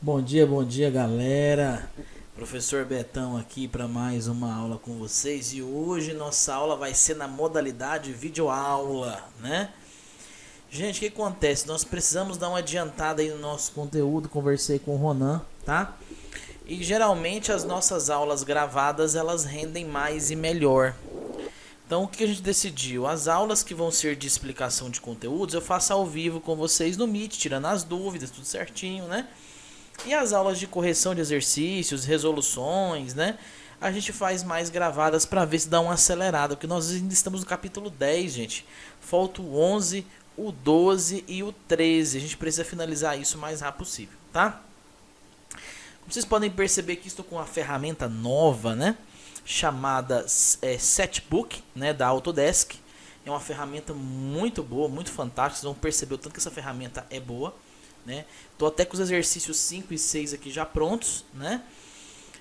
Bom dia, galera. Professor Betão aqui para mais uma aula com vocês e hoje nossa aula vai ser na modalidade videoaula, né? Gente, o que acontece? Nós precisamos dar uma adiantada aí no nosso conteúdo, conversei com o Ronan, tá? E geralmente as nossas aulas gravadas, elas rendem mais e melhor. Então o que a gente decidiu? As aulas que vão ser de explicação de conteúdos, eu faço ao vivo com vocês no Meet, tirando as dúvidas, tudo certinho, né? E as aulas de correção de exercícios, resoluções, né? A gente faz mais gravadas para ver se dá uma acelerada, porque nós ainda estamos no capítulo 10, gente. Falta o 11, o 12 e o 13. A gente precisa finalizar isso o mais rápido possível, tá? Como vocês podem perceber que estou com uma ferramenta nova, né? Chamada Setbook, né? Da Autodesk. É uma ferramenta muito boa, muito fantástica. Vocês vão perceber o tanto que essa ferramenta é boa. Né? Tô até com os exercícios 5 e 6 aqui já prontos, né?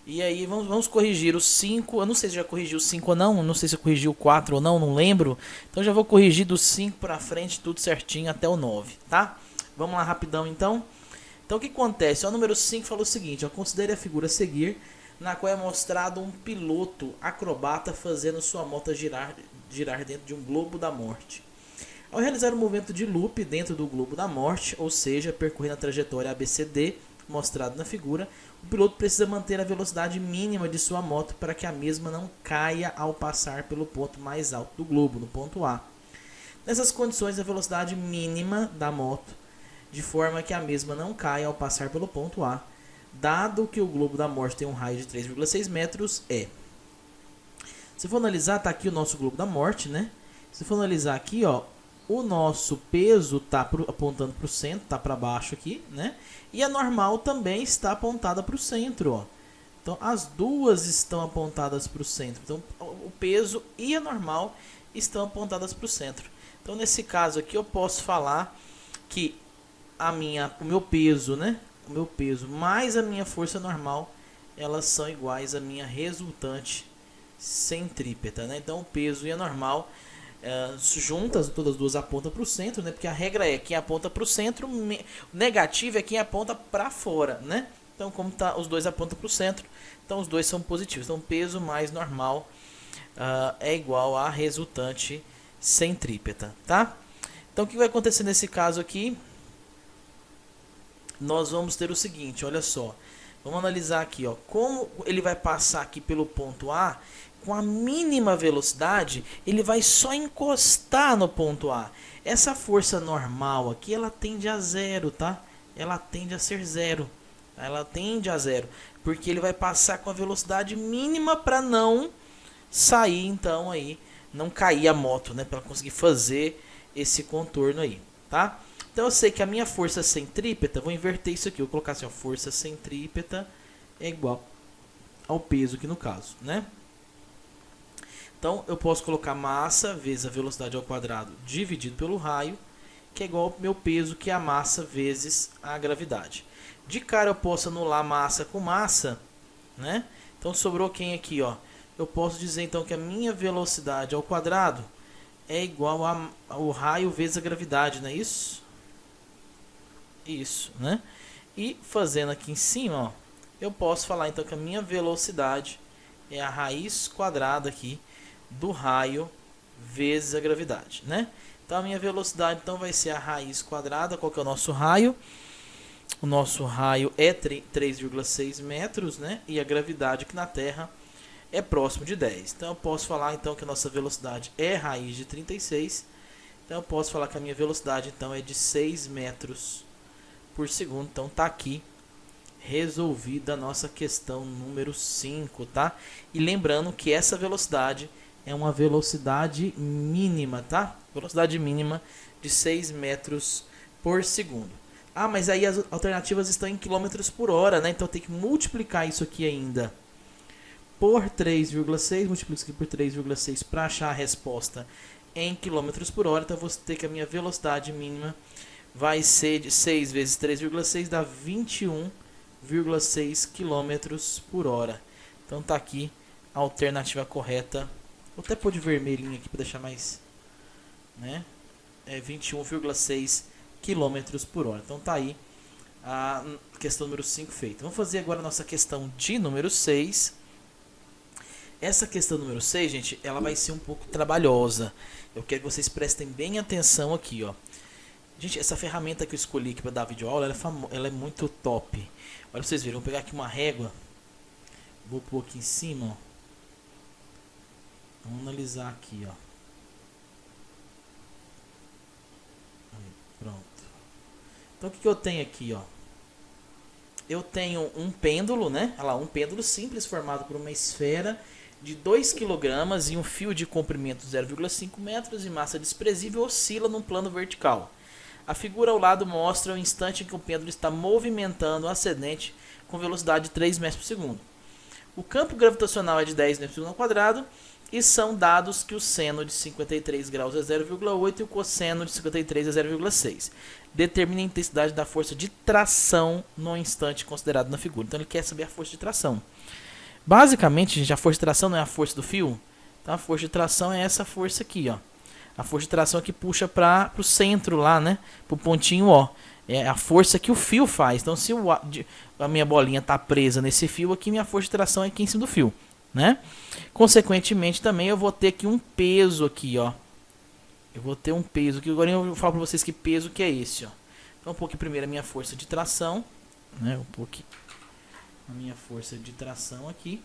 E aí vamos corrigir os 5. Eu não sei se já corrigiu o 5 ou não. Não sei se eu corrigi o 4 ou não, não lembro. Então já vou corrigir do 5 para frente, tudo certinho até o 9, tá? Vamos lá rapidão então. Então o que acontece? O número 5 falou o seguinte: ó, considere a figura a seguir, na qual é mostrado um piloto acrobata fazendo sua moto girar dentro de um globo da morte. Ao realizar um movimento de loop dentro do globo da morte, ou seja, percorrendo a trajetória ABCD mostrada na figura, o piloto precisa manter a velocidade mínima de sua moto para que a mesma não caia ao passar pelo ponto mais alto do globo, no ponto A. Nessas condições, a velocidade mínima da moto, de forma que a mesma não caia ao passar pelo ponto A, dado que o globo da morte tem um raio de 3,6 metros, é... Se for analisar, tá aqui o nosso globo da morte, né? Se for analisar aqui, ó, o nosso peso está apontando para o centro, está para baixo aqui, né? E a normal também está apontada para o centro, ó. Então, as duas estão apontadas para o centro. Então, o peso e a normal estão apontadas para o centro. Então, nesse caso aqui, eu posso falar que o meu peso, né? O meu peso mais a minha força normal, elas são iguais à minha resultante centrípeta, né? Então, o peso e a normal juntas, todas as duas apontam para o centro, né? Porque a regra é quem aponta para o centro, negativo é quem aponta para fora, né? Então, como tá, os dois apontam para o centro, então os dois são positivos. Então, peso mais normal é igual a resultante centrípeta, tá? Então, o que vai acontecer nesse caso aqui? Nós vamos ter o seguinte, olha só. Vamos analisar aqui, ó, como ele vai passar aqui pelo ponto A. Com a mínima velocidade, ele vai só encostar no ponto A. Essa força normal aqui, ela tende a zero, tá? Ela tende a ser zero. Ela tende a zero, porque ele vai passar com a velocidade mínima para não sair, então, aí, não cair a moto, né? Para conseguir fazer esse contorno aí, tá? Então eu sei que a minha força centrípeta, vou inverter isso aqui, vou colocar assim, ó, força centrípeta é igual ao peso aqui no caso, né? Então, eu posso colocar massa vezes a velocidade ao quadrado dividido pelo raio, que é igual ao meu peso, que é a massa vezes a gravidade. De cara, eu posso anular massa com massa, né? Então, sobrou quem aqui, ó? Eu posso dizer, então, que a minha velocidade ao quadrado é igual ao raio vezes a gravidade, não é isso? Isso, né? E fazendo aqui em cima, ó, eu posso falar, então, que a minha velocidade é a raiz quadrada aqui do raio vezes a gravidade, né? Então a minha velocidade então vai ser a raiz quadrada. Qual que é o nosso raio? O nosso raio é 3,6 metros, né? E a gravidade aqui na Terra é próximo de 10. Então eu posso falar então que a nossa velocidade é raiz de 36. Então eu posso falar que a minha velocidade então é de 6 metros por segundo. Então tá aqui resolvida a nossa questão número 5, tá? E lembrando que essa velocidade é uma velocidade mínima, tá? Velocidade mínima de 6 metros por segundo. Ah, mas aí as alternativas estão em quilômetros por hora, né? Então tem que multiplicar isso aqui ainda por 3,6. Multiplico isso aqui por 3,6 para achar a resposta em quilômetros por hora. Então eu vou ter que a minha velocidade mínima vai ser de 6 vezes 3,6, dá 21,6 quilômetros por hora. Então tá aqui a alternativa correta. Vou até pôr de vermelhinho aqui para deixar mais, né? É 21,6 km por hora. Então tá aí a questão número 5 feita. Vamos fazer agora a nossa questão de número 6. Essa questão número 6, gente, ela vai ser um pouco trabalhosa. Eu quero que vocês prestem bem atenção aqui, ó. Gente, essa ferramenta que eu escolhi aqui para dar videoaula, ela é muito top. Olha pra vocês verem, vou pegar aqui uma régua. Vou pôr aqui em cima, ó. Vamos analisar aqui, ó. Aí, pronto. Então o que eu tenho aqui, ó? Eu tenho um pêndulo, né? Olha lá, um pêndulo simples formado por uma esfera de 2 kg e um fio de comprimento 0,5 metros e massa desprezível oscila num plano vertical. A figura ao lado mostra o instante em que o pêndulo está movimentando o ascendente com velocidade de 3 metros por segundo. O campo gravitacional é de 10 metros por segundo ao quadrado e são dados que o seno de 53 graus é 0,8 e o cosseno de 53 é 0,6. Determine a intensidade da força de tração no instante considerado na figura. Então ele quer saber a força de tração. Basicamente, gente, a força de tração não é a força do fio. Então a força de tração é essa força aqui, ó. A força de tração é que puxa para o centro lá, né? Para o pontinho O. É a força que o fio faz. Então se a minha bolinha está presa nesse fio aqui, minha força de tração é aqui em cima do fio, né? Consequentemente também eu vou ter aqui um peso aqui, ó. Eu vou ter um peso aqui. Agora eu falo para vocês que peso que é esse, ó. Então um pouquinho primeiro a minha força de tração, né? Um pouquinho a minha força de tração aqui,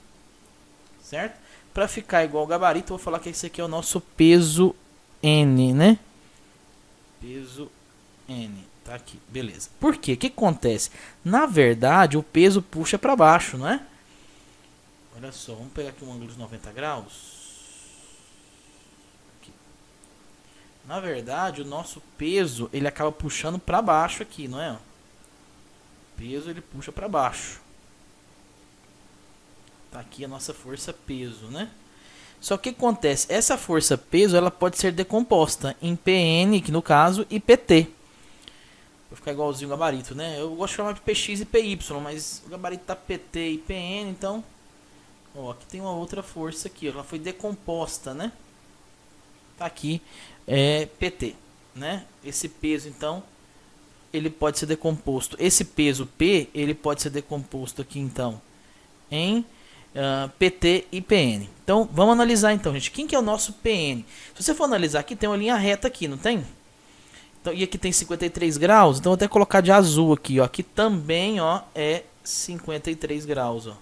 certo? Para ficar igual ao gabarito, eu vou falar que esse aqui é o nosso peso N, né? Peso N, tá aqui, beleza. Por quê? O que acontece? Na verdade, o peso puxa para baixo, não é? Olha só, vamos pegar aqui um ângulo de 90 graus. Aqui. Na verdade, o nosso peso, ele acaba puxando para baixo aqui, não é? O peso, ele puxa para baixo. Tá aqui a nossa força peso, né? Só que o que acontece? Essa força peso, ela pode ser decomposta em PN, que no caso, e PT. Vou ficar igualzinho o gabarito, né? Eu gosto de chamar de PX e PY, mas o gabarito tá PT e PN, então... Ó, aqui tem uma outra força aqui, ela foi decomposta, né? Tá aqui, PT, né? Esse peso, então, ele pode ser decomposto. Esse peso P, ele pode ser decomposto aqui, então, em... PT e PN. Então vamos analisar então, gente. Quem que é o nosso PN? Se você for analisar aqui, tem uma linha reta aqui, não tem? Então, e aqui tem 53 graus. Então vou até colocar de azul aqui, ó. Aqui também, ó, é 53 graus, ó.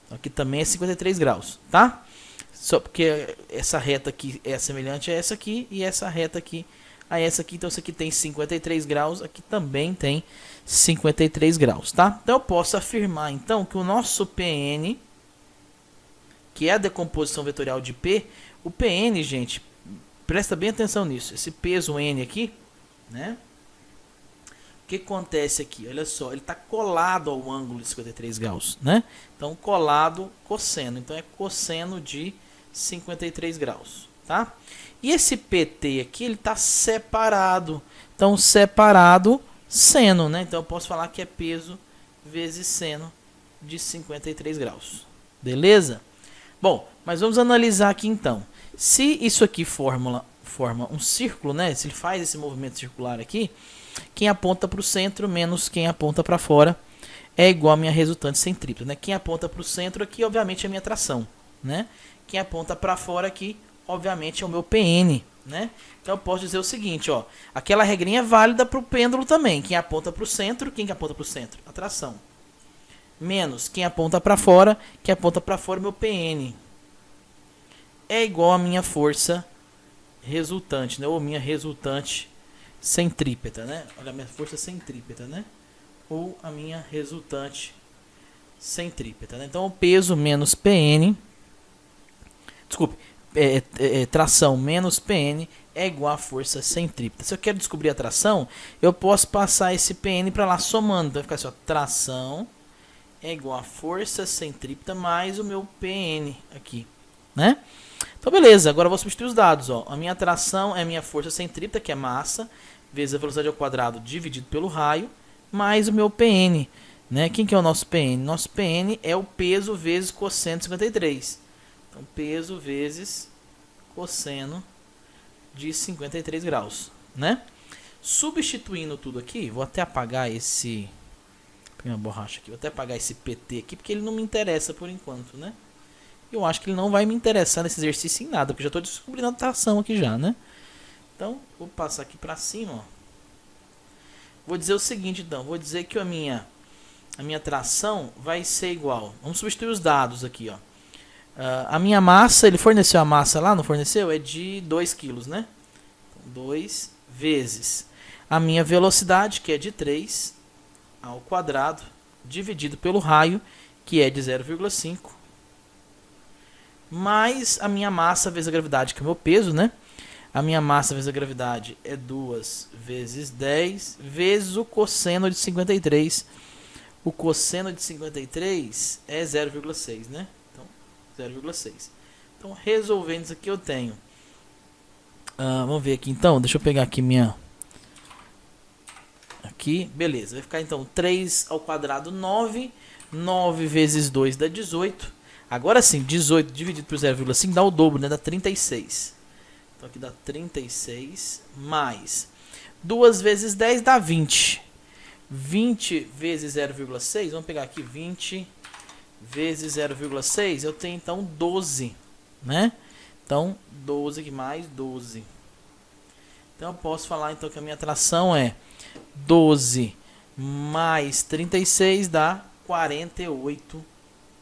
Então, aqui também é 53 graus, tá? Só porque essa reta aqui é semelhante a essa aqui e essa reta aqui a essa aqui. Então isso aqui tem 53 graus, aqui também tem 53 graus, tá? Então eu posso afirmar então que o nosso PN, que é a decomposição vetorial de P, o PN, gente, presta bem atenção nisso, esse peso N aqui, né? O que acontece aqui? Olha só, ele está colado ao ângulo de 53 graus, né? Então colado cosseno, então é cosseno de 53 graus, tá? E esse PT aqui, ele está separado, então separado seno, né? Então eu posso falar que é peso vezes seno de 53 graus. Beleza? Bom, mas vamos analisar aqui então. Se isso aqui forma um círculo, né? Se ele faz esse movimento circular aqui, quem aponta para o centro menos quem aponta para fora é igual a minha resultante centrípeta, né? Quem aponta para o centro aqui, obviamente, é a minha tração, né? Quem aponta para fora aqui, obviamente, é o meu PN, né? Então eu posso dizer o seguinte, ó, aquela regrinha é válida para o pêndulo também. Quem aponta para o centro, quem que aponta para o centro? A tração. Menos quem aponta para fora, quem aponta para fora, meu PN. É igual a minha força resultante, né? Ou minha resultante centrípeta, né? Olha a minha força centrípeta, né? Ou a minha resultante centrípeta, né? Então o peso menos PN, desculpe, tração menos PN é igual a força centrípeta. Se eu quero descobrir a tração, eu posso passar esse PN para lá somando. Então vai ficar assim, ó, tração é igual a força centrípeta mais o meu PN aqui, né? Então beleza, agora eu vou substituir os dados, ó. A minha tração é a minha força centrípeta, que é massa, vezes a velocidade ao quadrado dividido pelo raio, mais o meu PN, né? Quem que é o nosso PN? Nosso PN é o peso vezes cosseno de 53. Então, peso vezes cosseno de 53 graus, né? Substituindo tudo aqui, vou até apagar esse... Pegar uma borracha aqui, vou até apagar esse PT aqui, porque ele não me interessa por enquanto, né? Eu acho que ele não vai me interessar nesse exercício em nada, porque já estou descobrindo a tração aqui já, né? Então, vou passar aqui para cima, ó. Vou dizer o seguinte, então. Vou dizer que a minha tração vai ser igual. Vamos substituir os dados aqui, ó. A minha massa, ele forneceu a massa lá, não forneceu? É de 2 kg, né? Então, 2 vezes a minha velocidade, que é de 3 ao quadrado, dividido pelo raio, que é de 0,5, mais a minha massa vezes a gravidade, que é o meu peso, né? A minha massa vezes a gravidade é 2 vezes 10 vezes o cosseno de 53. O cosseno de 53 é 0,6, né? Então, 0,6. Então, resolvendo isso aqui, eu tenho... vamos ver aqui, então. Deixa eu pegar aqui minha... Aqui, beleza. Vai ficar, então, 3 ao quadrado, 9. 9 vezes 2 dá 18. Agora sim, 18 dividido por 0,5 dá o dobro, né? Dá 36. Então aqui dá 36 mais 2 vezes 10 dá 20. 20 vezes 0,6, vamos pegar aqui 20 vezes 0,6, eu tenho então 12, né? Então 12 aqui mais 12. Então eu posso falar então que a minha tração é 12 mais 36 dá 48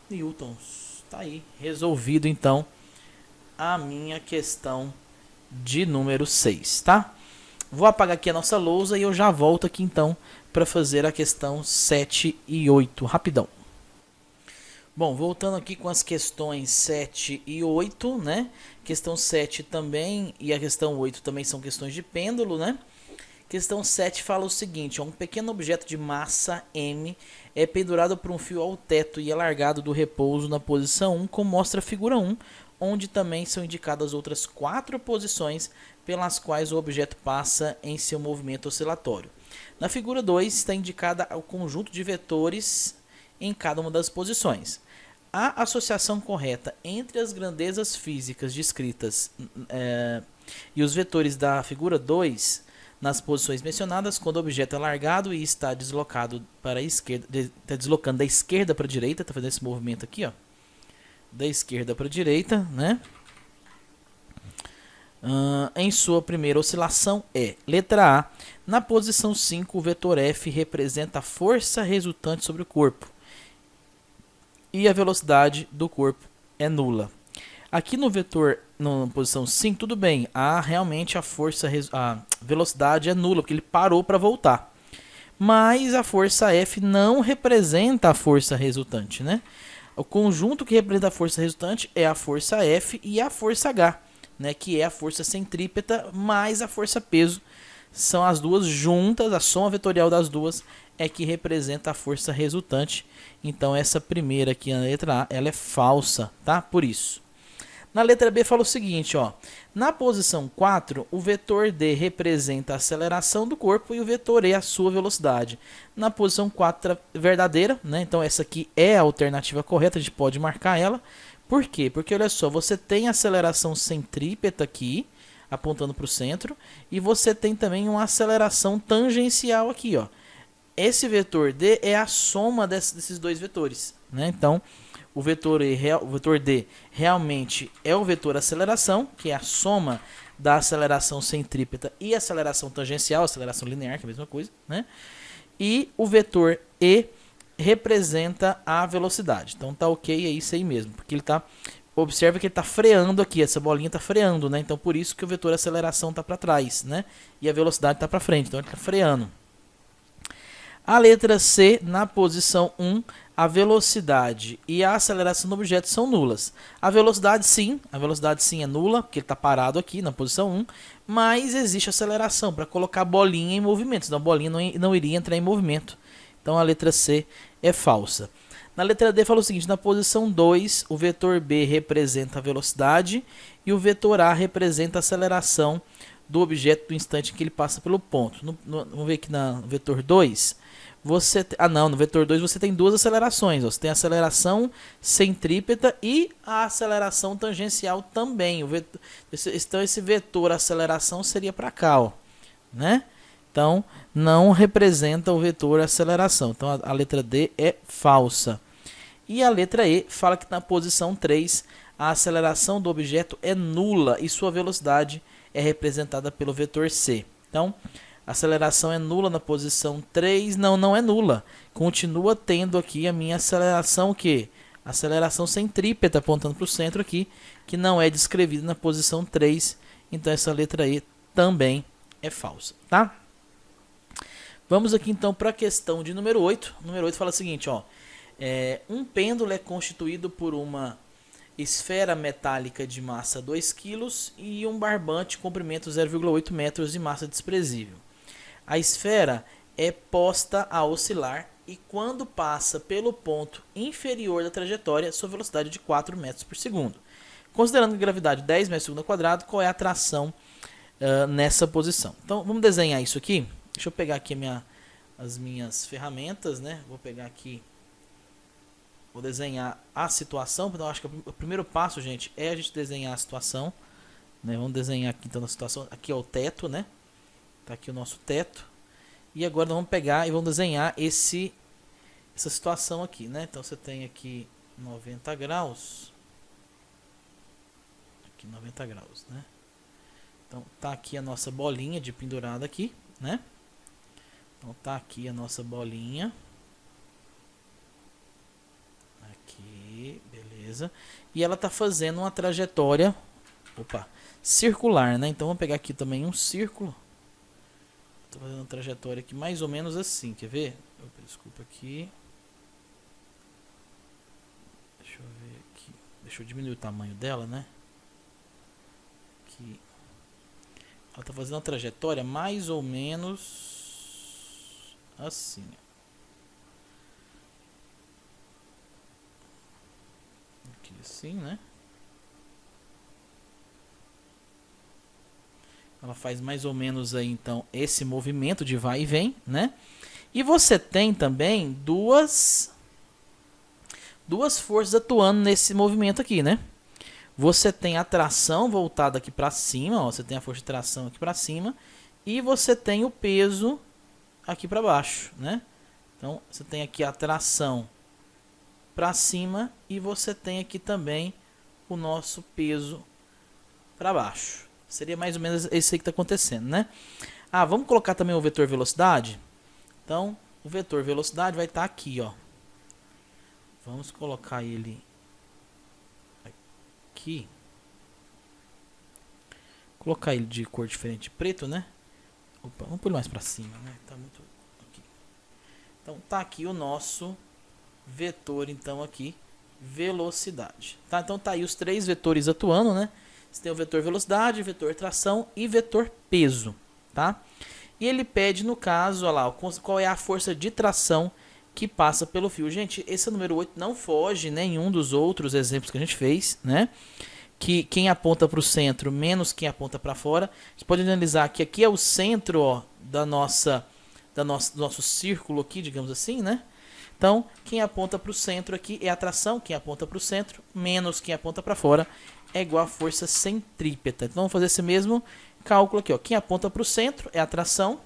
newtons. Tá aí, resolvido então a minha questão de número 6, tá? Vou apagar aqui a nossa lousa e eu já volto aqui então para fazer a questão 7 e 8, rapidão. Bom, voltando aqui com as questões 7 e 8, né? Questão 7 também e a questão 8 também são questões de pêndulo, né? Questão 7 fala o seguinte, ó, um pequeno objeto de massa M é pendurado por um fio ao teto e é largado do repouso na posição 1, como mostra a figura 1, onde também são indicadas outras 4 posições pelas quais o objeto passa em seu movimento oscilatório. Na figura 2 está indicada o conjunto de vetores em cada uma das posições. A associação correta entre as grandezas físicas descritas e os vetores da figura 2 nas posições mencionadas, quando o objeto é largado e está deslocado para a esquerda, está deslocando da esquerda para a direita, está fazendo esse movimento aqui, ó, da esquerda para a direita, né? Em sua primeira oscilação é, letra A, na posição 5, o vetor F representa a força resultante sobre o corpo e a velocidade do corpo é nula. Aqui no vetor, na posição 5, tudo bem, realmente a velocidade é nula, porque ele parou para voltar. Mas a força F não representa a força resultante, né? O conjunto que representa a força resultante é a força F e a força H, né? Que é a força centrípeta mais a força peso. São as duas juntas, a soma vetorial das duas é que representa a força resultante. Então essa primeira aqui, a letra A, ela é falsa, tá? Por isso. Na letra B fala o seguinte, ó, na posição 4, o vetor D representa a aceleração do corpo e o vetor E a sua velocidade. Na posição 4, verdadeira, né? Então essa aqui é a alternativa correta, a gente pode marcar ela. Por quê? Porque olha só, você tem a aceleração centrípeta aqui, apontando para o centro, e você tem também uma aceleração tangencial aqui, ó. Esse vetor D é a soma desses dois vetores, né? Então, o vetor D realmente é o vetor aceleração, que é a soma da aceleração centrípeta e aceleração tangencial, aceleração linear, que é a mesma coisa, né? E o vetor E representa a velocidade. Então tá ok, é isso aí mesmo, porque ele tá, observa que ele está freando aqui, essa bolinha está freando, né? Então por isso que o vetor aceleração está para trás, né? E a velocidade está para frente, então ele está freando. A letra C, na posição 1, a velocidade e a aceleração do objeto são nulas. A velocidade sim é nula, porque ele está parado aqui na posição 1, mas existe aceleração para colocar a bolinha em movimento, senão a bolinha não iria entrar em movimento. Então a letra C é falsa. Na letra D fala o seguinte, na posição 2, o vetor B representa a velocidade e o vetor A representa a aceleração do objeto do instante em que ele passa pelo ponto. Vamos ver aqui no vetor 2. No vetor 2 você tem duas acelerações. Ó. Você tem a aceleração centrípeta e a aceleração tangencial também. Então esse vetor aceleração seria para cá, ó, né? Então, não representa o vetor aceleração. Então, a letra D é falsa. E a letra E fala que na posição 3, a aceleração do objeto é nula e sua velocidade é representada pelo vetor C. Então, a aceleração é nula na posição 3. Não, não é nula. Continua tendo aqui a minha aceleração, o quê? Aceleração centrípeta, apontando para o centro aqui, que não é descrevida na posição 3. Então, essa letra E também é falsa, tá? Vamos aqui, então, para a questão de número 8. O número 8 fala o seguinte, ó. Um pêndulo é constituído por uma esfera metálica de massa 2 kg e um barbante de comprimento 0,8 metros de massa desprezível. A esfera é posta a oscilar e quando passa pelo ponto inferior da trajetória, sua velocidade é de 4 metros por segundo. Considerando a gravidade 10 metros por segundo ao quadrado, qual é a tração nessa posição? Então, vamos desenhar isso aqui. Deixa eu pegar aqui as minhas ferramentas, né? Vou pegar aqui, vou desenhar a situação. Então, acho que o primeiro passo, gente, é a gente desenhar a situação, né? Vamos desenhar aqui, então, a situação. Aqui é o teto, né? Tá aqui o nosso teto. E agora nós vamos pegar e vamos desenhar essa situação aqui, né? Então, você tem aqui 90 graus. Aqui 90 graus, né? Então, tá aqui a nossa bolinha de pendurada aqui, né? Então, tá aqui a nossa bolinha. Aqui, beleza. E ela tá fazendo uma trajetória, circular, né? Então, vamos pegar aqui também um círculo. Tô fazendo uma trajetória aqui mais ou menos assim, quer ver? Desculpa aqui. Deixa eu ver aqui. Deixa eu diminuir o tamanho dela, né? Aqui. Ela tá fazendo uma trajetória mais ou menos assim. Aqui assim, né? Ela faz mais ou menos aí, então, esse movimento de vai e vem, né? E você tem também duas forças atuando nesse movimento aqui, né? Você tem a tração voltada aqui para cima, ó, você tem a força de tração aqui para cima, e você tem o peso aqui para baixo, né? Então, você tem aqui a tração para cima e você tem aqui também o nosso peso para baixo. Seria mais ou menos isso aí que está acontecendo, né? Vamos colocar também o vetor velocidade? Então, o vetor velocidade vai estar aqui, ó. Vamos colocar ele aqui. Colocar ele de cor diferente, preto, né? Opa, vamos pôr mais para cima, né? Tá muito aqui. Então, tá aqui o nosso vetor, então, aqui, velocidade. Tá? Então, tá aí os três vetores atuando, né? Você tem o vetor velocidade, vetor tração e vetor peso, tá? E ele pede, no caso, olha lá, qual é a força de tração que passa pelo fio. Gente, esse número 8 não foge nenhum dos outros exemplos que a gente fez, né? Que quem aponta para o centro menos quem aponta para fora. Você pode analisar que aqui é o centro, ó, do nosso círculo aqui, digamos assim, né? Então, quem aponta para o centro aqui é a tração, quem aponta para o centro menos quem aponta para fora é igual a força centrípeta. Então, vamos fazer esse mesmo cálculo aqui, ó. Quem aponta para o centro é a tração,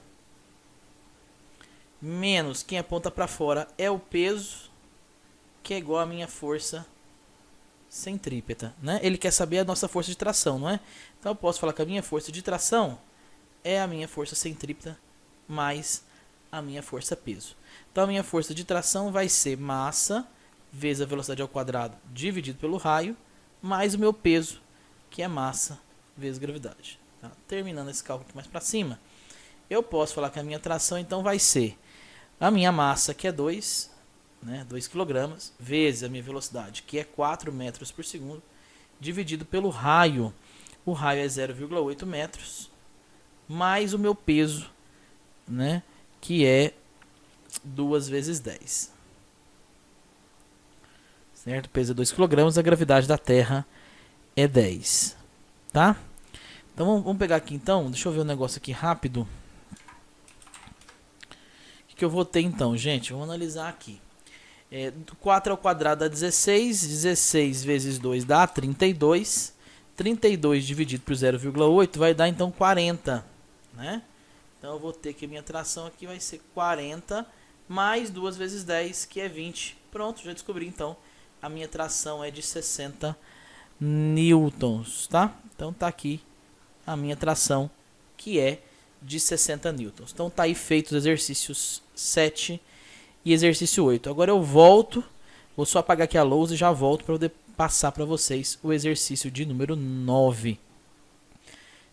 menos quem aponta para fora é o peso, que é igual a minha força centrípeta, né? Ele quer saber a nossa força de tração, não é? Então, eu posso falar que a minha força de tração é a minha força centrípeta mais a minha força peso. Então, a minha força de tração vai ser massa vezes a velocidade ao quadrado dividido pelo raio, mais o meu peso, que é massa vezes gravidade. Tá? Terminando esse cálculo aqui mais para cima, eu posso falar que a minha tração, então, vai ser a minha massa, que é 2 kg, vezes a minha velocidade, que é 4 metros por segundo, dividido pelo raio. O raio é 0,8 metros, mais o meu peso, né, que é 2 vezes 10. Certo? O peso é 2 kg, a gravidade da Terra é 10. Tá? Então, vamos pegar aqui, então. Deixa eu ver um negócio aqui rápido. O que eu vou ter, então, gente? Vamos analisar aqui. 4 ao quadrado dá 16. 16 vezes 2 dá 32. 32 dividido por 0,8 vai dar, então, 40. Né? Então eu vou ter que a minha tração aqui vai ser 40 mais 2 vezes 10, que é 20. Pronto, já descobri então. A minha tração é de 60 newtons, tá? Então tá aqui a minha tração, que é de 60 newtons. Então tá aí feito os exercícios 7 e exercício 8. Agora eu volto, vou só apagar aqui a lousa e já volto para poder passar para vocês o exercício de número 9.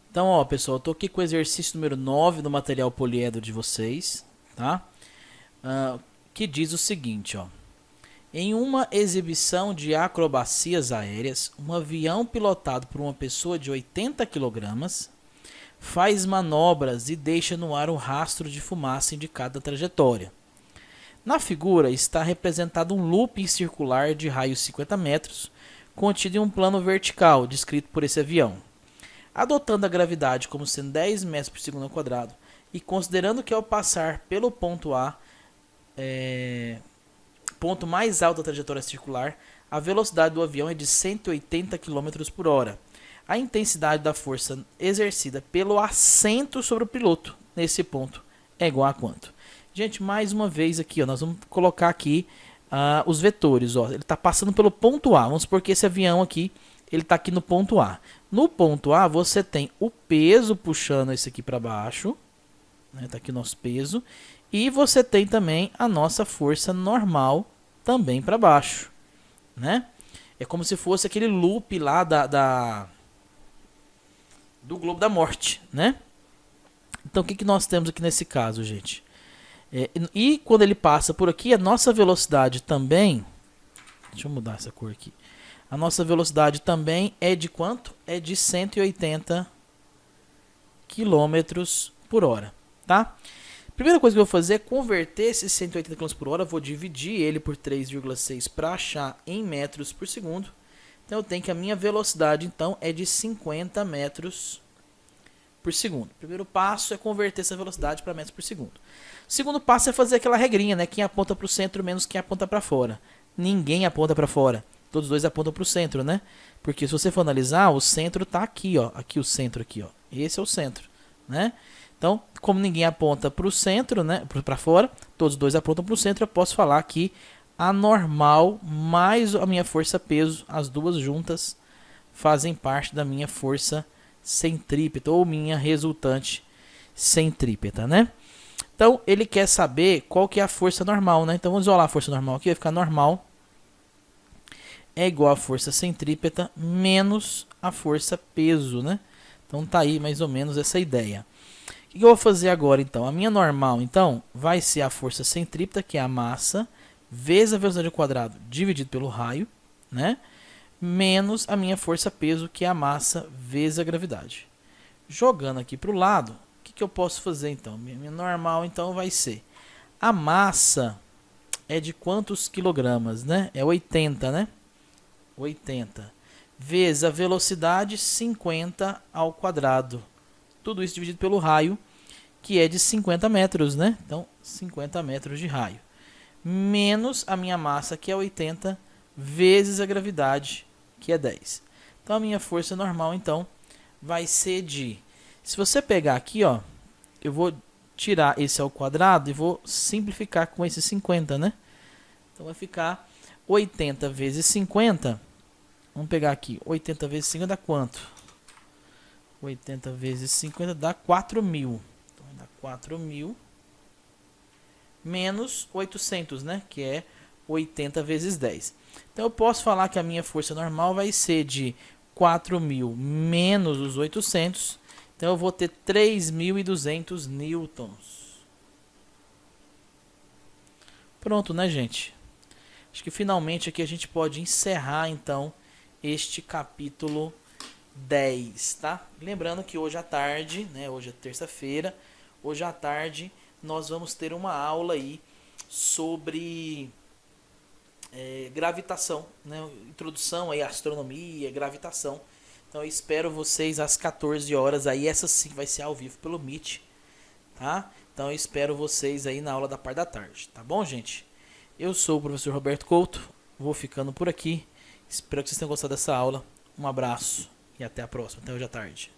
Então, ó, pessoal, eu tô aqui com o exercício número 9 do material poliedro de vocês, tá? Que diz o seguinte, ó. Em uma exibição de acrobacias aéreas, um avião pilotado por uma pessoa de 80 kg faz manobras e deixa no ar um rastro de fumaça indicado a trajetória. Na figura está representado um looping circular de raio 50 metros, contido em um plano vertical, descrito por esse avião. Adotando a gravidade como sendo 10 metros por segundo ao quadrado e considerando que ao passar pelo ponto A, ponto mais alto da trajetória circular, a velocidade do avião é de 180 km por hora. A intensidade da força exercida pelo assento sobre o piloto nesse ponto é igual a quanto? Gente, mais uma vez aqui, ó, nós vamos colocar aqui os vetores. Ó. Ele está passando pelo ponto A. Vamos supor que esse avião aqui ele está aqui no ponto A. No ponto A você tem o peso puxando esse aqui para baixo. Está aqui o nosso peso. E você tem também a nossa força normal também para baixo. Né? É como se fosse aquele loop lá do globo da morte. Né? Então o que nós temos aqui nesse caso, gente? E quando ele passa por aqui, a nossa velocidade também... Deixa eu mudar essa cor aqui. A nossa velocidade também é de quanto? É de 180 km por hora, tá? Primeira coisa que eu vou fazer é converter esses 180 km por hora. Vou dividir ele por 3,6 para achar em metros por segundo. Então eu tenho que a minha velocidade então é de 50 metros por segundo. O primeiro passo é converter essa velocidade para metros por segundo. O segundo passo é fazer aquela regrinha, né? Quem aponta para o centro menos quem aponta para fora. Ninguém aponta para fora. Todos os dois apontam para o centro, né? Porque se você for analisar, o centro está aqui, ó. Aqui o centro aqui, ó. Esse é o centro, né? Então, como ninguém aponta para o centro, né? Para fora, todos os dois apontam para o centro. Eu posso falar que a normal mais a minha força peso, as duas juntas, fazem parte da minha força centrípeta ou minha resultante centrípeta, né? Então, ele quer saber qual que é a força normal, né? Então, vamos isolar a força normal aqui. Vai ficar normal é igual a força centrípeta menos a força peso, né? Então, tá aí mais ou menos essa ideia. O que eu vou fazer agora, então? A minha normal, então, vai ser a força centrípeta, que é a massa, vezes a velocidade ao quadrado dividido pelo raio, né? Menos a minha força peso, que é a massa vezes a gravidade. Jogando aqui para o lado, o que eu posso fazer, então? Minha normal, então, vai ser... A massa é de quantos quilogramas, né? É 80, né? 80. Vezes a velocidade, 50 ao quadrado. Tudo isso dividido pelo raio, que é de 50 metros, né? Então, 50 metros de raio. Menos a minha massa, que é 80, vezes a gravidade, que é 10. Então, a minha força normal, então, vai ser de... Se você pegar aqui, ó, eu vou tirar esse ao quadrado e vou simplificar com esse 50, né? Então, vai ficar 80 vezes 50. Vamos pegar aqui. 80 vezes 50 dá quanto? 80 vezes 50 dá 4.000. Então, dá 4.000 menos 800, né? Que é 80 vezes 10. Então, eu posso falar que a minha força normal vai ser de 4.000 menos os 800. Então, eu vou ter 3.200 newtons. Pronto, né, gente? Acho que finalmente aqui a gente pode encerrar, então, este capítulo 10, tá? Lembrando que hoje à tarde, né, hoje é terça-feira, hoje à tarde nós vamos ter uma aula aí sobre gravitação, né? Introdução aí à astronomia, gravitação. Então eu espero vocês às 14 horas aí, essa sim vai ser ao vivo pelo Meet, tá? Então eu espero vocês aí na aula da parte da tarde, tá bom, gente? Eu sou o professor Roberto Couto, vou ficando por aqui. Espero que vocês tenham gostado dessa aula. Um abraço e até a próxima. Até hoje à tarde.